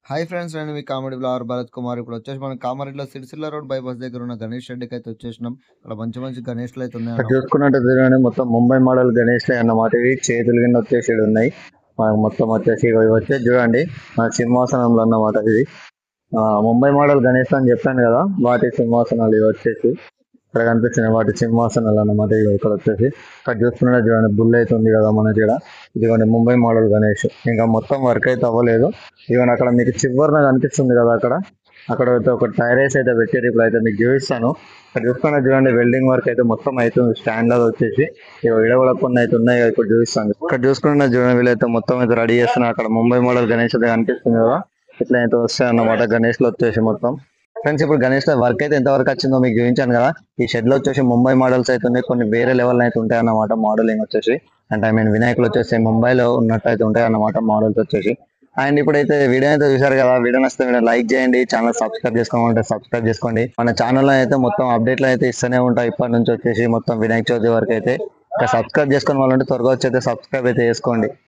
Hi friends నేను మీ comedy blogger Bharat Kumar. ఇప్పుడు వచ్చేసి మనం కామారెడ్డిలో సిరిసిల్ల రోడ్ బైపాస్ దగ్గర ఉన్న గణేష్ షెడ్కి అయితే వచ్చేసినాం. అక్కడ మంచి మంచి గణేష్లు అయితే ఇక్కడ ఉన్నాయన్నమాట. చూసుకున్నట్టు మొత్తం ముంబై మోడల్ గణేష్ అన్నమాట. ఇవి చేతులు కింద వచ్చేసి ఉన్నాయి. మొత్తం వచ్చేసి ఇవి వచ్చేసి చూడండి సింహాసనంలో అన్నమాట. ఇది ముంబై మోడల్ గణేష్ అని చెప్పాను కదా, వాటి సింహాసనాలు ఇవి వచ్చేసి ఇక్కడ కనిపిస్తున్నాయి. వాటి సింహాసనాలు అన్నమాట. ఇవి ఇక్కడ వచ్చేసి ఇక్కడ చూసుకున్నట్టు చూడండి బుల్ అయితే ఉంది కదా మనకి ఇక్కడ. ఇదిగోండి ముంబై మోడల్ గణేష్. ఇంకా మొత్తం వర్క్ అయితే అవ్వలేదు. ఇవన్నీ అక్కడ మీకు చివరిన కనిపిస్తుంది కదా, అక్కడ అయితే ఒక టైరేస్ అయితే పెట్టారు. ఇప్పుడు అయితే మీకు చూపిస్తాను. ఇక్కడ చూసుకున్నట్టు చూడండి వెల్డింగ్ వర్క్ అయితే మొత్తం అవుతుంది. స్టాండ్ లో వచ్చేసి ఇడ కూడా కొన్ని అయితే ఉన్నాయి కదా, ఇప్పుడు చూపిస్తాను. ఇక్కడ చూసుకున్న చూడండి వీళ్ళైతే మొత్తం అయితే రెడీ చేస్తున్నారు. అక్కడ ముంబై మోడల్ గణేష్ అయితే కనిపిస్తుంది కదా, ఇట్లా అయితే వస్తాయి అన్నమాట గణేష్ లో వచ్చేసి మొత్తం. ఫ్రెండ్స్ ఇప్పుడు గణేష్ లో వర్క్ అయితే ఎంత వరకు వచ్చిందో మీకు చూపించాను కదా. ఈ షెడ్ లో వచ్చేసి ముంబై మోడల్స్ అయితే ఉన్నాయి, కొన్ని వేరే లెవెల్ అయితే ఉంటాయి అన్నమాట. మోడలింగ్ వచ్చేసి అంటే వినాయకులు వచ్చేసి ముంబైలో ఉన్నట్టు అయితే ఉంటాయి అన్నమాట మోడల్స్ వచ్చేసి. అండ్ ఇప్పుడైతే వీడియో అయితే చూసారు కదా, వీడియో నచ్చితే వీడియో లైక్ చేయండి, ఛానల్ సబ్స్క్రైబ్ చేసుకోమంటే సబ్స్క్రైబ్ చేసుకోండి. మన ఛానల్లో అయితే మొత్తం అప్డేట్లు అయితే ఇస్తూనే ఉంటాయి ఇప్పటి నుంచి వచ్చేసి మొత్తం వినాయక చవితి వరకు అయితే. సబ్స్క్రైబ్ చేసుకుని వాళ్ళంటే త్వరగా వచ్చి అయితే సబ్స్క్రైబ్ అయితే చేసుకోండి.